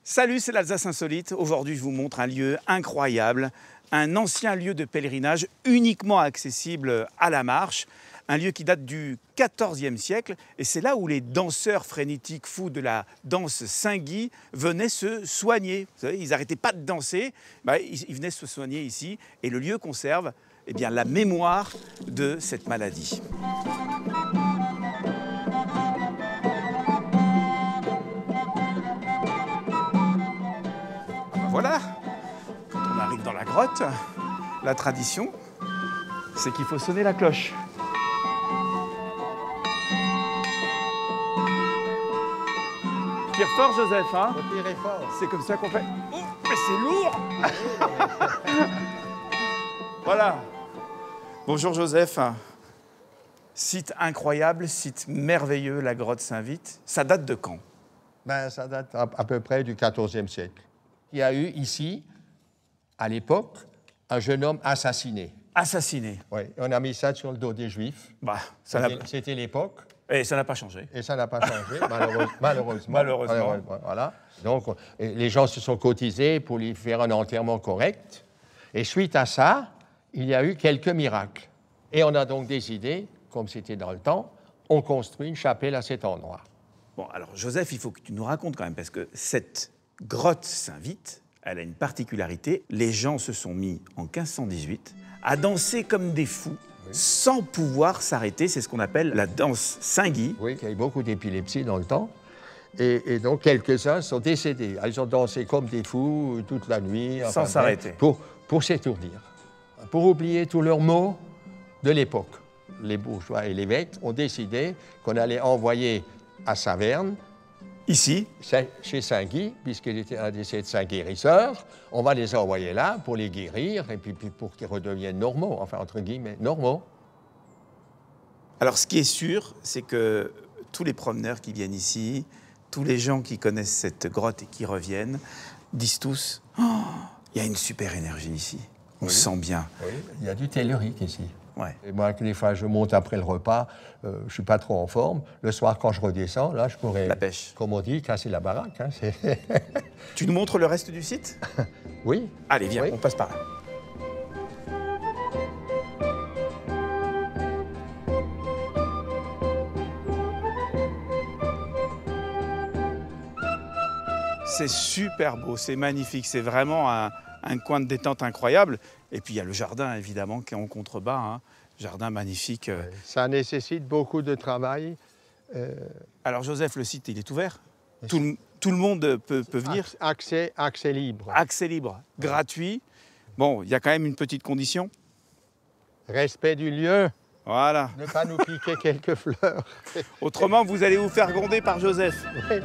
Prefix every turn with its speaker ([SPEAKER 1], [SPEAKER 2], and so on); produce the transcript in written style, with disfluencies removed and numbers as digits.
[SPEAKER 1] Salut, c'est l'Alsace Insolite. Aujourd'hui, je vous montre un lieu incroyable, un ancien lieu de pèlerinage uniquement accessible à la marche, un lieu qui date du XIVe siècle, et c'est là où les danseurs frénétiques fous de la danse Saint-Guy venaient se soigner. Vous savez, ils n'arrêtaient pas de danser, ils venaient se soigner ici, et le lieu conserve la mémoire de cette maladie. Voilà, quand on arrive dans la grotte, la tradition, c'est qu'il faut sonner la cloche. Tire fort, Joseph, hein?
[SPEAKER 2] Faut tirer fort.
[SPEAKER 1] C'est comme ça qu'on fait. Oh, mais c'est lourd! Voilà. Bonjour, Joseph. Site incroyable, site merveilleux, la grotte Saint-Vite. Ça date de quand?
[SPEAKER 2] Ça date à peu près du XIVe siècle. Il y a eu ici, à l'époque, un jeune homme assassiné.
[SPEAKER 1] Assassiné.
[SPEAKER 2] Oui, on a mis ça sur le dos des Juifs. C'était l'époque.
[SPEAKER 1] Et ça n'a pas changé.
[SPEAKER 2] Et ça n'a pas changé, malheureusement. Voilà. Donc, les gens se sont cotisés pour lui faire un enterrement correct. Et suite à ça, il y a eu quelques miracles. Et on a donc décidé, comme c'était dans le temps, on construit une chapelle à cet endroit.
[SPEAKER 1] Bon, alors, Joseph, il faut que tu nous racontes quand même, parce que cette grotte Saint-Vite, elle a une particularité. Les gens se sont mis, en 1518, à danser comme des fous, sans pouvoir s'arrêter. C'est ce qu'on appelle la danse Saint-Guy.
[SPEAKER 2] Oui, il y a eu beaucoup d'épilepsie dans le temps. Et donc, quelques-uns sont décédés. Ils ont dansé comme des fous toute la nuit.
[SPEAKER 1] Sans s'arrêter.
[SPEAKER 2] Pour s'étourdir. Pour oublier tous leurs maux de l'époque. Les bourgeois et l'évêque ont décidé qu'on allait envoyer à Saverne,
[SPEAKER 1] ici,
[SPEAKER 2] chez Saint-Guy, puisqu'il était un des 7 guérisseurs, on va les envoyer là pour les guérir et puis pour qu'ils redeviennent normaux, enfin entre guillemets, normaux.
[SPEAKER 1] Alors ce qui est sûr, c'est que tous les promeneurs qui viennent ici, tous les gens qui connaissent cette grotte et qui reviennent, disent tous « Oh, il y a une super énergie ici, on se sent bien. »
[SPEAKER 2] Oui, il y a du tellurique ici.
[SPEAKER 1] Ouais.
[SPEAKER 2] Et moi, des fois, je monte après le repas, je ne suis pas trop en forme. Le soir, quand je redescends, là, je pourrais,
[SPEAKER 1] la pêche.
[SPEAKER 2] Comme on dit, casser la baraque. Hein,
[SPEAKER 1] Tu nous montres le reste du site?
[SPEAKER 2] Oui.
[SPEAKER 1] Allez, viens, on passe par là. C'est super beau, c'est magnifique, c'est vraiment un coin de détente incroyable. Et puis il y a le jardin, évidemment, qui est en contrebas. Hein. Jardin magnifique.
[SPEAKER 2] Ça nécessite beaucoup de travail.
[SPEAKER 1] Alors Joseph, le site, il est ouvert? Tout le monde peut venir?
[SPEAKER 2] Accès libre.
[SPEAKER 1] Accès libre, gratuit. Bon, il y a quand même une petite condition.
[SPEAKER 2] Respect du lieu.
[SPEAKER 1] Voilà.
[SPEAKER 2] Ne pas nous piquer quelques fleurs.
[SPEAKER 1] Autrement, vous allez vous faire gronder par Joseph.
[SPEAKER 2] Oui.